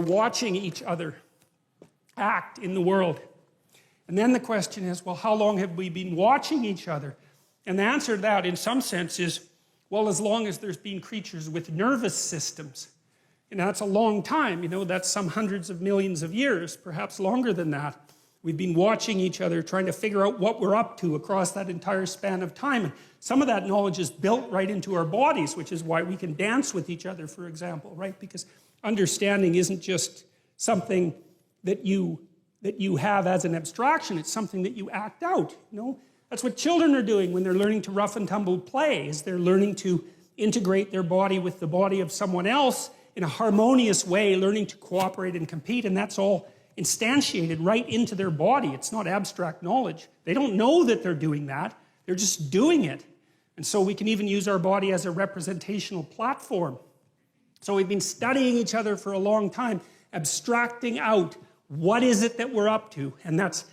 watching each other act in the world. And then the question is, well, how long have we been watching each other? And the answer to that, in some sense, is, well, as long as there's been creatures with nervous systems. You know, that's a long time. You know, that's some hundreds of millions of years, perhaps longer than that. We've been watching each other, trying to figure out what we're up to across that entire span of time. And some of that knowledge is built right into our bodies, which is why we can dance with each other, for example, right? Because understanding isn't just something that you have as an abstraction. It's something that you act out, you know? That's what children are doing when they're learning to rough and tumble play, is they're learning to integrate their body with the body of someone else in a harmonious way, learning to cooperate and compete, and that's all instantiated right into their body. It's not abstract knowledge. They don't know that they're doing that. They're just doing it. And so we can even use our body as a representational platform. So we've been studying each other for a long time, abstracting out what is it that we're up to. And that's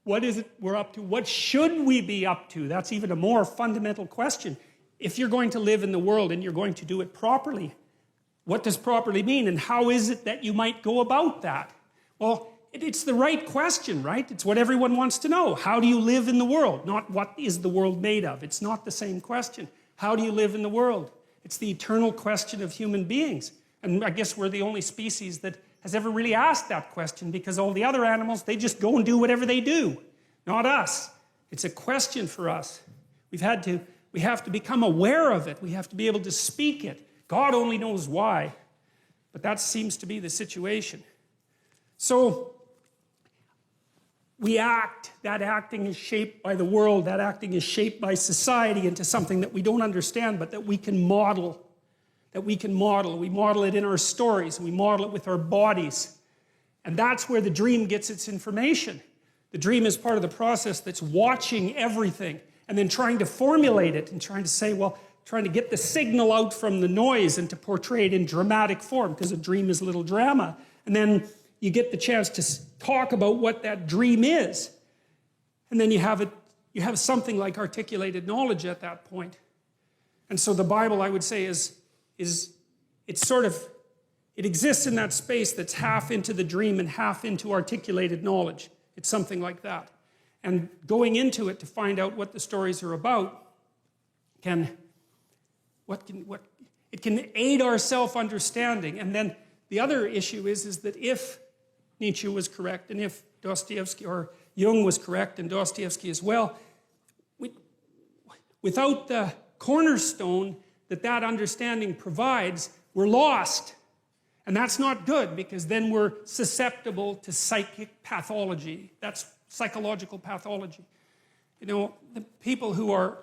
what is it we're up to? What should we be up to? That's even a more fundamental question. If you're going to live in the world and you're going to do it properly, what does properly mean? And how is it that you might go about that? Well, it's the right question, right? It's what everyone wants to know. How do you live in the world? Not what is the world made of? It's not the same question. How do you live in the world? It's the eternal question of human beings. And I guess we're the only species that has ever really asked that question, because all the other animals, they just go and do whatever they do. Not us. It's a question for us. We have to become aware of it. We have to be able to speak it. God only knows why. But that seems to be the situation. So, we act. That acting is shaped by the world. That acting is shaped by society into something that we don't understand, but that we can model. We model it in our stories. We model it with our bodies. And that's where the dream gets its information. The dream is part of the process that's watching everything and then trying to formulate it and trying to say, well, trying to get the signal out from the noise and to portray it in dramatic form, because a dream is a little drama. And then you get the chance to talk about what that dream is. And then you have something like articulated knowledge at that point. And so the Bible, I would say, it exists in that space that's half into the dream and half into articulated knowledge. It's something like that. And going into it to find out what the stories are about it can aid our self-understanding. And then the other issue is that if Nietzsche was correct, and if Dostoevsky or Jung was correct, and Dostoevsky as well, without the cornerstone that understanding provides, we're lost. And that's not good, because then we're susceptible to psychic pathology. That's psychological pathology. You know, the people who are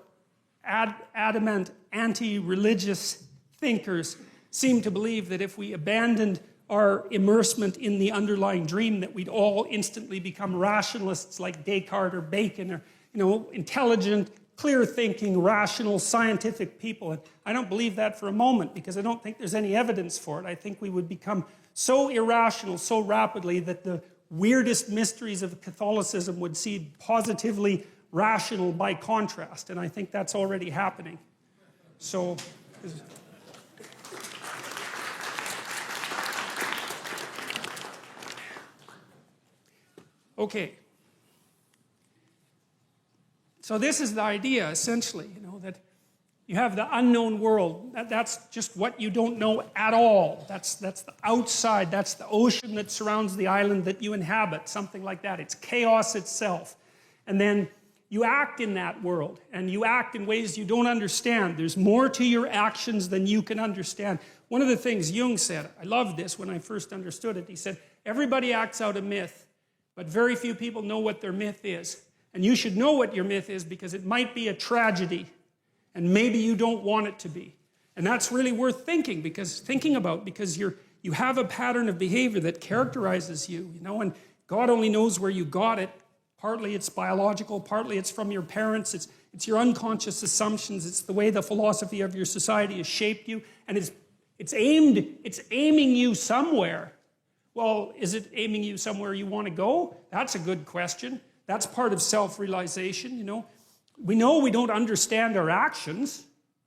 adamant anti-religious thinkers seem to believe that if we abandoned our immersement in the underlying dream, that we'd all instantly become rationalists like Descartes or Bacon, or, you know, intelligent, clear-thinking, rational, scientific people. And I don't believe that for a moment, because I don't think there's any evidence for it. I think we would become so irrational so rapidly that the weirdest mysteries of Catholicism would seem positively rational by contrast. And I think that's already happening. So... Okay. So this is the idea, essentially, you know, that you have the unknown world. That's just what you don't know at all. That's the outside. That's the ocean that surrounds the island that you inhabit, something like that. It's chaos itself. And then you act in that world, and you act in ways you don't understand. There's more to your actions than you can understand. One of the things Jung said, I loved this when I first understood it, he said, everybody acts out a myth, but very few people know what their myth is. And you should know what your myth is, because it might be a tragedy, and maybe you don't want it to be. And that's really worth thinking about, because you have a pattern of behavior that characterizes you, you know, and God only knows where you got it. Partly it's biological, partly it's from your parents, it's your unconscious assumptions, it's the way the philosophy of your society has shaped you, and it's aiming you somewhere. Well, is it aiming you somewhere you want to go? That's a good question. That's part of self-realization, you know. We know we don't understand our actions.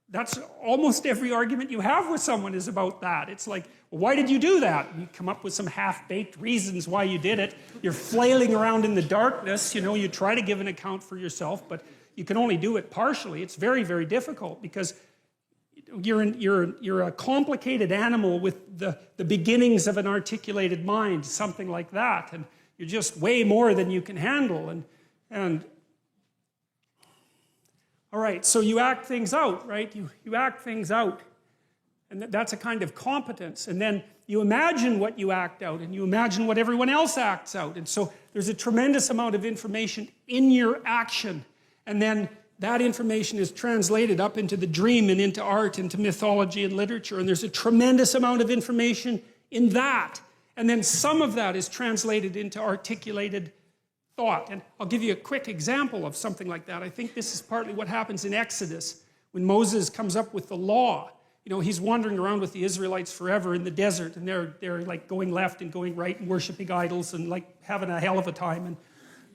that's almost every argument you have with someone is about that. It's like, well, why did you do that? And you come up with some half-baked reasons why you did it. You're flailing around in the darkness, you know, you try to give an account for yourself, but you can only do it partially. It's very, very difficult because you're a complicated animal with the beginnings of an articulated mind, something like that. And you're just way more than you can handle. And all right, so you act things out, right? You act things out. And that's a kind of competence. And then you imagine what you act out, and you imagine what everyone else acts out. And so there's a tremendous amount of information in your action. And then that information is translated up into the dream and into art, into mythology and literature. And there's a tremendous amount of information in that. And then some of that is translated into articulated thought. And I'll give you a quick example of something like that. I think this is partly what happens in Exodus when Moses comes up with the law. You know, he's wandering around with the Israelites forever in the desert, and they're like going left and going right and worshiping idols and like having a hell of a time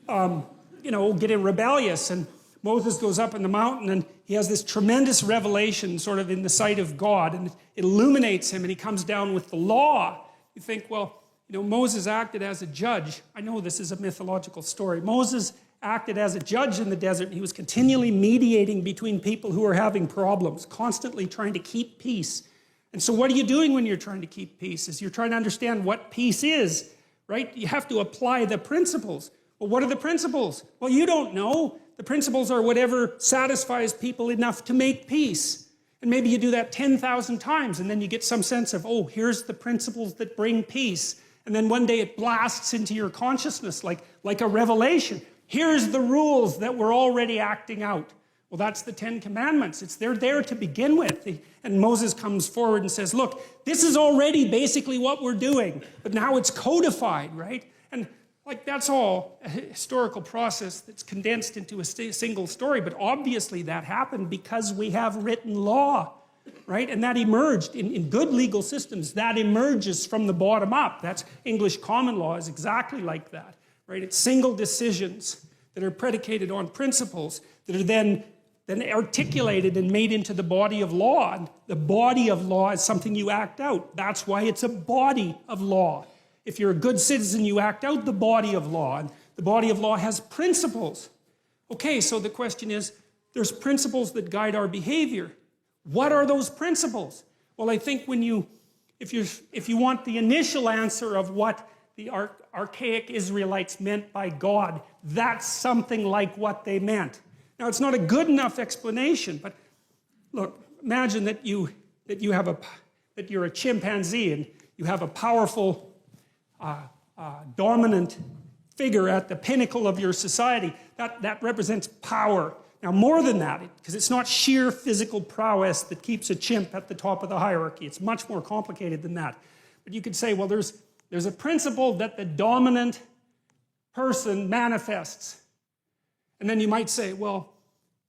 and, you know, getting rebellious. And Moses goes up in the mountain and he has this tremendous revelation sort of in the sight of God, and it illuminates him, and he comes down with the law. You think, well, you know, Moses acted as a judge. I know this is a mythological story. Moses acted as a judge in the desert, and he was continually mediating between people who were having problems, constantly trying to keep peace. And so what are you doing when you're trying to keep peace? Is you're trying to understand what peace is, right? You have to apply the principles. Well, what are the principles? Well, you don't know. The principles are whatever satisfies people enough to make peace. And maybe you do that 10,000 times, and then you get some sense of, oh, here's the principles that bring peace. And then one day it blasts into your consciousness like a revelation. Here's the rules that we're already acting out. Well, that's the 10 Commandments. They're there to begin with. And Moses comes forward and says, look, this is already basically what we're doing, but now it's codified, right? And like that's all a historical process that's condensed into a single story, but obviously that happened because we have written law. Right? And that emerged in good legal systems. That emerges from the bottom up. That's English common law is exactly like that. Right? It's single decisions that are predicated on principles that are then articulated and made into the body of law. And the body of law is something you act out. That's why it's a body of law. If you're a good citizen, you act out the body of law. And the body of law has principles. Okay, so the question is, there's principles that guide our behavior. What are those principles? Well, I think if you want the initial answer of what the archaic Israelites meant by God, that's something like what they meant. Now, it's not a good enough explanation, but look, imagine that you're a chimpanzee and you have a powerful, dominant figure at the pinnacle of your society. That represents power. Now, more than that, because it's not sheer physical prowess that keeps a chimp at the top of the hierarchy. It's much more complicated than that. But you could say, well, there's a principle that the dominant person manifests. And then you might say, well,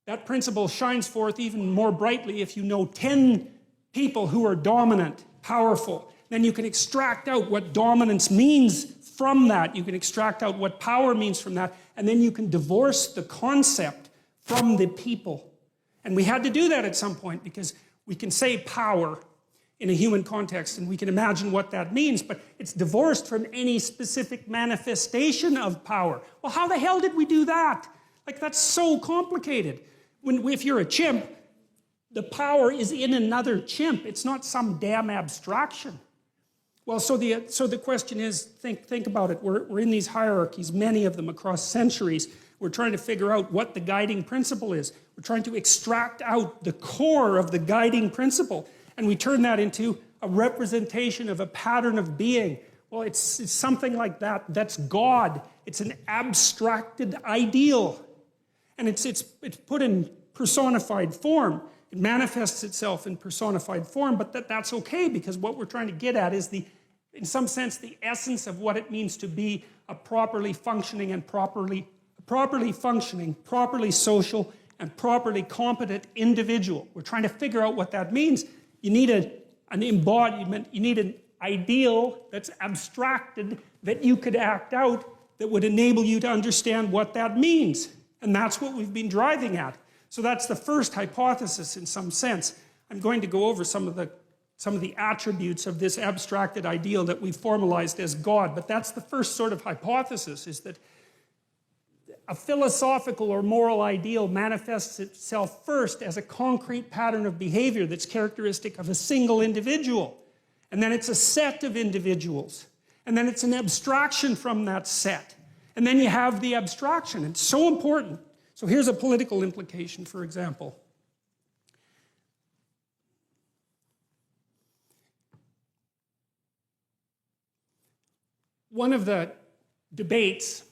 that principle shines forth even more brightly if you know 10 people who are dominant, powerful. Then you can extract out what dominance means from that. You can extract out what power means from that. And then you can divorce the concept from the people. And we had to do that at some point because we can say power in a human context and we can imagine what that means, but it's divorced from any specific manifestation of power. Well, how the hell did we do that? Like, that's so complicated. If you're a chimp, the power is in another chimp. It's not some damn abstraction. Well, so the question is, think about it. We're in these hierarchies, many of them across centuries. We're trying to figure out what the guiding principle is. We're trying to extract out the core of the guiding principle. And we turn that into a representation of a pattern of being. Well, it's something like that. That's God. It's an abstracted ideal. And it's put in personified form. It manifests itself in personified form, but that's okay because what we're trying to get at is in some sense, the essence of what it means to be a properly functioning, properly social, and properly competent individual. We're trying to figure out what that means. You need an embodiment, you need an ideal that's abstracted that you could act out that would enable you to understand what that means. And that's what we've been driving at. So that's the first hypothesis in some sense. I'm going to go over some of the attributes of this abstracted ideal that we've formalized as God, but that's the first sort of hypothesis, is that a philosophical or moral ideal manifests itself first as a concrete pattern of behavior that's characteristic of a single individual. And then it's a set of individuals. And then it's an abstraction from that set. And then you have the abstraction. It's so important. So here's a political implication, for example. One of the debates,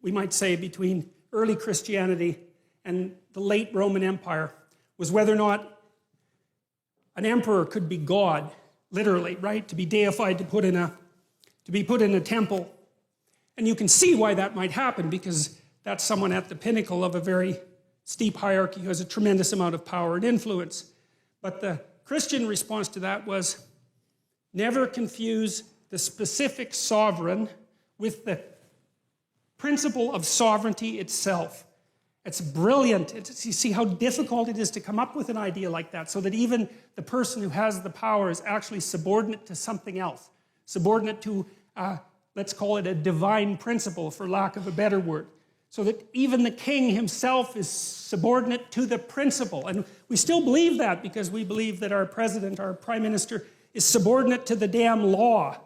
we might say, between early Christianity and the late Roman Empire was whether or not an emperor could be God, literally, right? To be deified, to be put in a temple. And you can see why that might happen, because that's someone at the pinnacle of a very steep hierarchy who has a tremendous amount of power and influence. But the Christian response to that was, never confuse the specific sovereign with the principle of sovereignty itself. It's brilliant. You see how difficult it is to come up with an idea like that, so that even the person who has the power is actually subordinate to something else. Subordinate to, let's call it a divine principle, for lack of a better word. So that even the king himself is subordinate to the principle. And we still believe that, because we believe that our president, our prime minister, is subordinate to the damn law.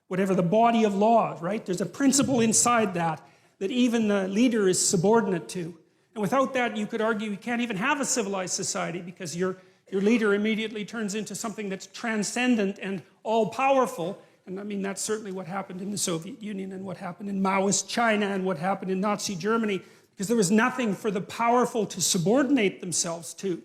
Whatever the body of law, right? There's a principle inside that even the leader is subordinate to. And without that, you could argue you can't even have a civilized society, because your leader immediately turns into something that's transcendent and all-powerful. And I mean, that's certainly what happened in the Soviet Union, and what happened in Maoist China, and what happened in Nazi Germany, because there was nothing for the powerful to subordinate themselves to.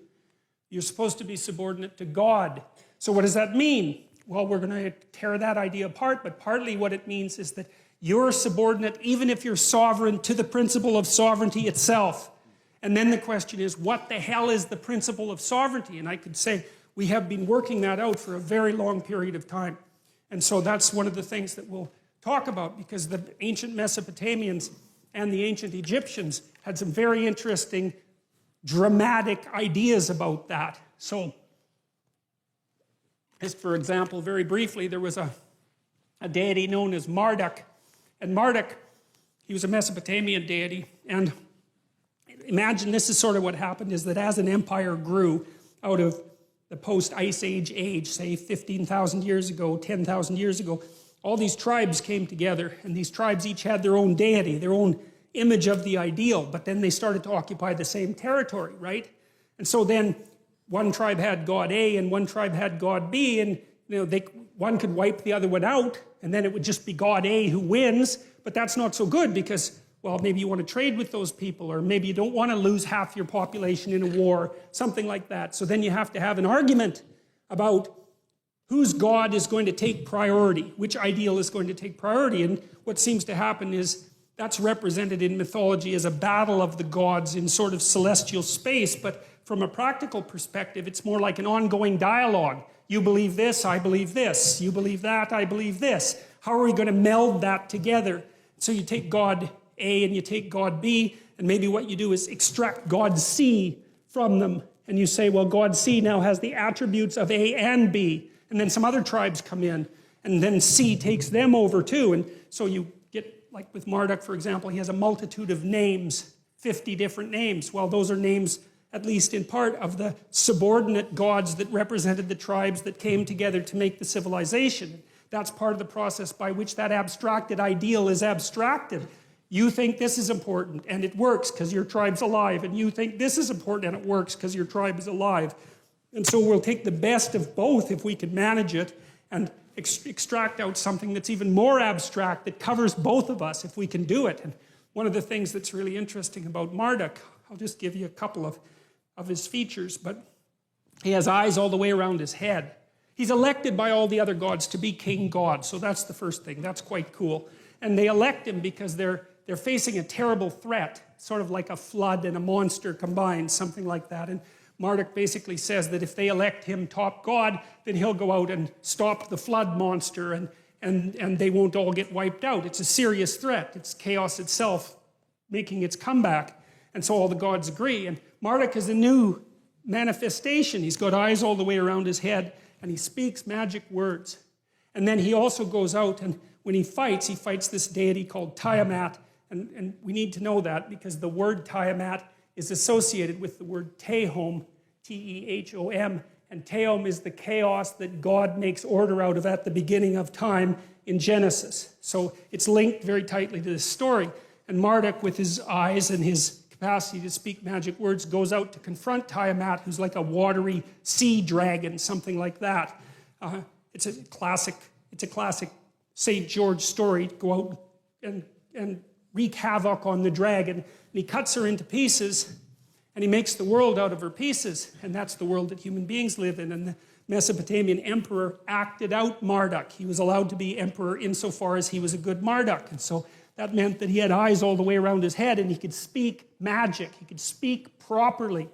You're supposed to be subordinate to God. So what does that mean? Well, we're going to tear that idea apart, but partly what it means is that you're subordinate, even if you're sovereign, to the principle of sovereignty itself. And then the question is, what the hell is the principle of sovereignty? And I could say, we have been working that out for a very long period of time. And so that's one of the things that we'll talk about, because the ancient Mesopotamians and the ancient Egyptians had some very interesting, dramatic ideas about that. So, just for example, very briefly, there was a deity known as Marduk. And Marduk, he was a Mesopotamian deity. And imagine this is sort of what happened, is that as an empire grew out of the post-Ice Age, say 15,000 years ago, 10,000 years ago, all these tribes came together, and these tribes each had their own deity, their own image of the ideal, but then they started to occupy the same territory, right? And so then one tribe had God A and one tribe had God B, and one could wipe the other one out, and then it would just be God A who wins. But that's not so good, because, well, maybe you want to trade with those people, or maybe you don't want to lose half your population in a war, something like that. So then you have to have an argument about whose God is going to take priority, which ideal is going to take priority. And what seems to happen is that's represented in mythology as a battle of the gods in sort of celestial space, but from a practical perspective, it's more like an ongoing dialogue. You believe this, I believe this. You believe that, I believe this. How are we going to meld that together? So you take God A and you take God B, and maybe what you do is extract God C from them. And you say, well, God C now has the attributes of A and B. And then some other tribes come in, and then C takes them over too. And so you get, like with Marduk, for example, he has a multitude of names, 50 different names. Well, those are names, at least in part, of the subordinate gods that represented the tribes that came together to make the civilization. That's part of the process by which that abstracted ideal is abstracted. You think this is important, and it works because your tribe's alive. And you think this is important, and it works because your tribe is alive. And so we'll take the best of both, if we can manage it, and extract out something that's even more abstract, that covers both of us, if we can do it. And one of the things that's really interesting about Marduk, I'll just give you a couple of his features, but he has eyes all the way around his head. He's elected by all the other gods to be king god, so that's the first thing. That's quite cool. And they elect him because they're facing a terrible threat, sort of like a flood and a monster combined, something like that. And Marduk basically says that if they elect him top god, then he'll go out and stop the flood monster, and they won't all get wiped out. It's a serious threat. It's chaos itself making its comeback. And so all the gods agree. And Marduk is a new manifestation. He's got eyes all the way around his head, and he speaks magic words. And then he also goes out, and when he fights this deity called Tiamat. And we need to know that because the word Tiamat is associated with the word Tehom, T-E-H-O-M. And Tehom is the chaos that God makes order out of at the beginning of time in Genesis. So it's linked very tightly to this story. And Marduk, with his eyes and his capacity to speak magic words, goes out to confront Tiamat, who's like a watery sea dragon, something like that. It's a classic St. George story to go out and wreak havoc on the dragon. And he cuts her into pieces, and he makes the world out of her pieces. And that's the world that human beings live in. And the Mesopotamian emperor acted out Marduk. He was allowed to be emperor insofar as he was a good Marduk. And so that meant that he had eyes all the way around his head, and he could speak magic. He could speak properly.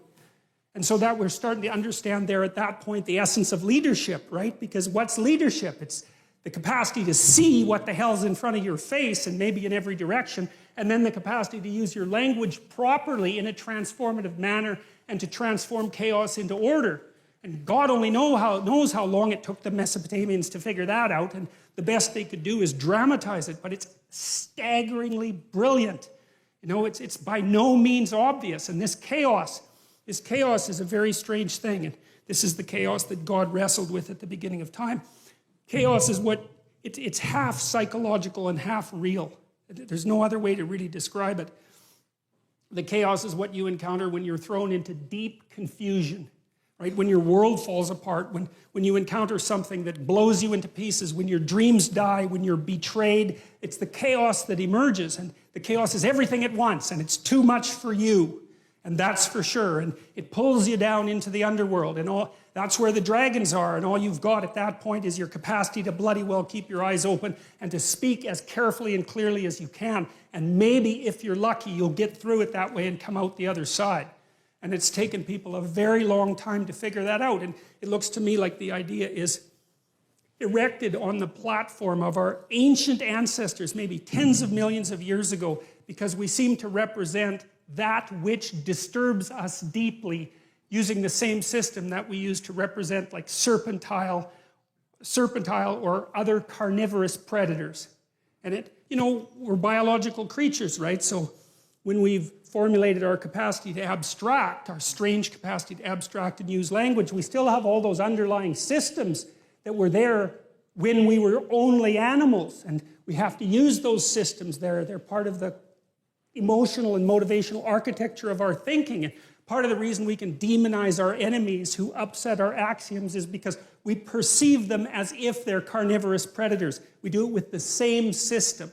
And so that we're starting to understand there at that point the essence of leadership, right? Because what's leadership? It's the capacity to see what the hell's in front of your face and maybe in every direction, and then the capacity to use your language properly in a transformative manner and to transform chaos into order. And God only knows how long it took the Mesopotamians to figure that out, and the best they could do is dramatize it, but it's staggeringly brilliant. You know, it's by no means obvious, and this chaos is a very strange thing, and this is the chaos that God wrestled with at the beginning of time. Chaos is it's half psychological and half real. There's no other way to really describe it. The chaos is what you encounter when you're thrown into deep confusion, right? When your world falls apart, when you encounter something that blows you into pieces, when your dreams die, when you're betrayed. It's the chaos that emerges, and the chaos is everything at once, and it's too much for you. And that's for sure. And it pulls you down into the underworld. And that's where the dragons are. And all you've got at that point is your capacity to bloody well keep your eyes open and to speak as carefully and clearly as you can. And maybe, if you're lucky, you'll get through it that way and come out the other side. And it's taken people a very long time to figure that out. And it looks to me like the idea is erected on the platform of our ancient ancestors, maybe tens of millions of years ago, because we seem to represent that which disturbs us deeply using the same system that we use to represent like serpentile or other carnivorous predators. And we're biological creatures, right? So when we've formulated our capacity to abstract, our strange capacity to abstract and use language, we still have all those underlying systems that were there when we were only animals. And we have to use those systems there. They're part of the emotional and motivational architecture of our thinking. And part of the reason we can demonize our enemies who upset our axioms is because we perceive them as if they're carnivorous predators. We do it with the same system.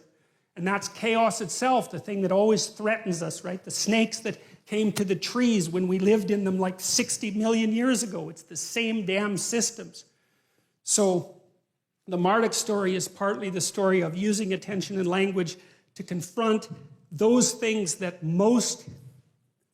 And that's chaos itself, the thing that always threatens us, right? The snakes that came to the trees when we lived in them like 60 million years ago. It's the same damn systems. So the Marduk story is partly the story of using attention and language to confront those things that most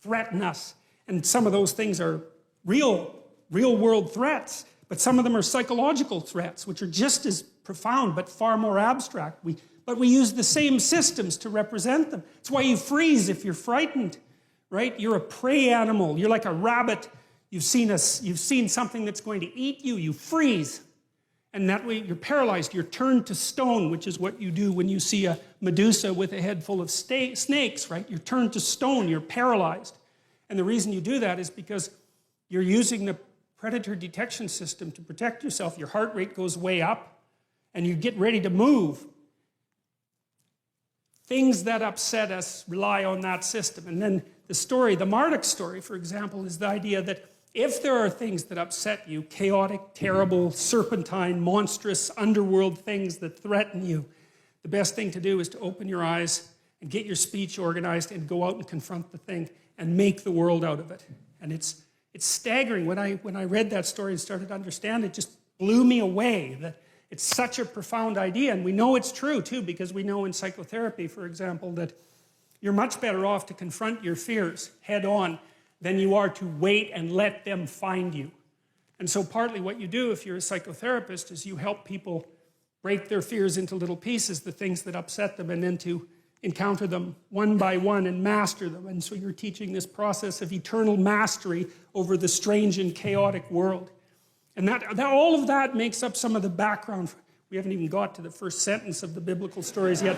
threaten us. And some of those things are real world threats, but some of them are psychological threats, which are just as profound but far more abstract. But we use the same systems to represent them. It's why you freeze if you're frightened, right? You're a prey animal. You're like a rabbit. You've seen something that's going to eat you. You freeze. And that way you're paralyzed. You're turned to stone, which is what you do when you see a Medusa with a head full of snakes, right? You're turned to stone. You're paralyzed. And the reason you do that is because you're using the predator detection system to protect yourself. Your heart rate goes way up, and you get ready to move. Things that upset us rely on that system. And then the Marduk story, for example, is the idea that if there are things that upset you, chaotic, terrible, serpentine, monstrous, underworld things that threaten you, the best thing to do is to open your eyes and get your speech organized and go out and confront the thing and make the world out of it. And it's staggering. When I read that story and started to understand it, just blew me away that it's such a profound idea. And we know it's true, too, because we know in psychotherapy, for example, that you're much better off to confront your fears head on than you are to wait and let them find you. And so partly what you do if you're a psychotherapist is you help people break their fears into little pieces, the things that upset them, and then to encounter them one by one and master them. And so you're teaching this process of eternal mastery over the strange and chaotic world. And all of that makes up some of the background. We haven't even got to the first sentence of the biblical stories yet.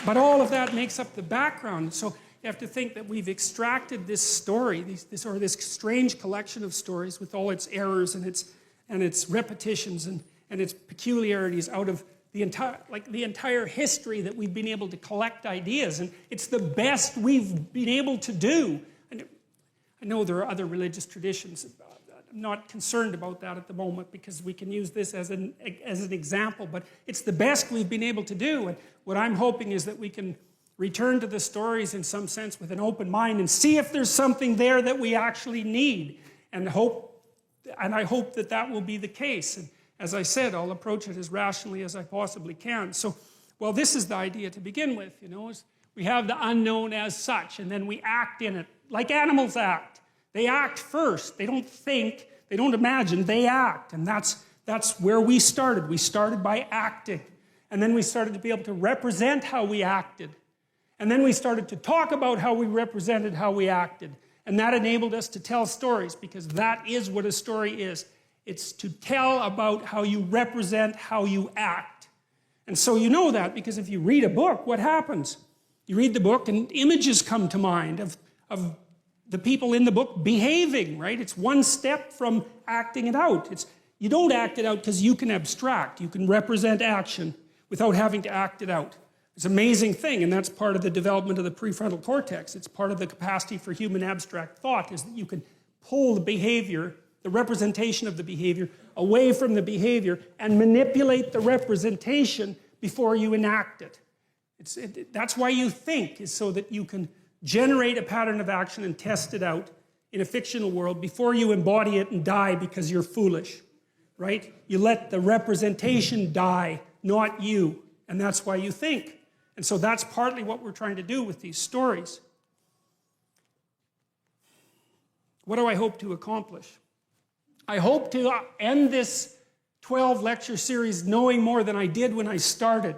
But all of that makes up the background. So you have to think that we've extracted this story, this strange collection of stories with all its errors and its repetitions and its peculiarities out of the entire history that we've been able to collect ideas. And it's the best we've been able to do. And I know there are other religious traditions. I'm not concerned about that at the moment because we can use this as an example, but it's the best we've been able to do. And what I'm hoping is that we can return to the stories in some sense with an open mind and see if there's something there that we actually need. And I hope that that will be the case. And as I said, I'll approach it as rationally as I possibly can. So, well, this is the idea to begin with, is we have the unknown as such, and then we act in it like animals act. They act first. They don't think, they don't imagine, they act. And that's where we started. We started by acting. And then we started to be able to represent how we acted. And then we started to talk about how we represented how we acted. And that enabled us to tell stories, because that is what a story is. It's to tell about how you represent how you act. And so you know that because if you read a book, what happens? You read the book and images come to mind of the people in the book behaving, right? It's one step from acting it out. You don't act it out because you can abstract. You can represent action without having to act it out. It's an amazing thing, and that's part of the development of the prefrontal cortex. It's part of the capacity for human abstract thought, is that you can pull the behavior, the representation of the behavior, away from the behavior and manipulate the representation before you enact it. That's why you think, is so that you can generate a pattern of action and test it out in a fictional world before you embody it and die because you're foolish, right? You let the representation die, not you, and that's why you think. And so that's partly what we're trying to do with these stories. What do I hope to accomplish? I hope to end this 12-lecture series knowing more than I did when I started.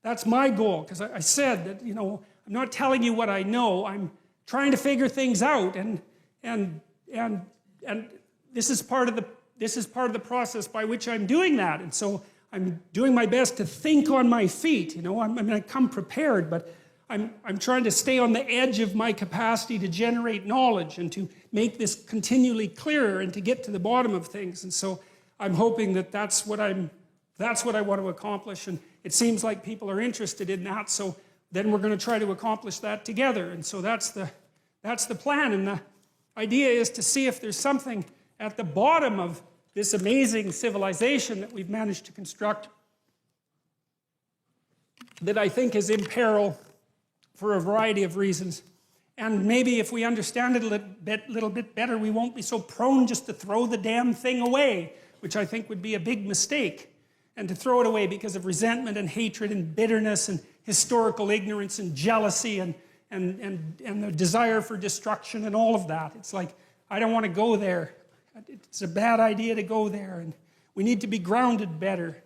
That's my goal, because I said that, I'm not telling you what I know. I'm trying to figure things out, and this is part of the process by which I'm doing that. And so I'm doing my best to think on my feet. I come prepared, but I'm trying to stay on the edge of my capacity to generate knowledge and to make this continually clearer and to get to the bottom of things. And so I'm hoping that that's what I want to accomplish. And it seems like people are interested in that. So then we're going to try to accomplish that together. And so that's the plan. And the idea is to see if there's something at the bottom of this amazing civilization that we've managed to construct that I think is in peril for a variety of reasons. And maybe if we understand it a little bit better, we won't be so prone just to throw the damn thing away, which I think would be a big mistake. And to throw it away because of resentment and hatred and bitterness and historical ignorance and jealousy and the desire for destruction and all of that. It's like, I don't want to go there. It's a bad idea to go there, and we need to be grounded better.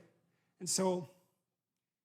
And so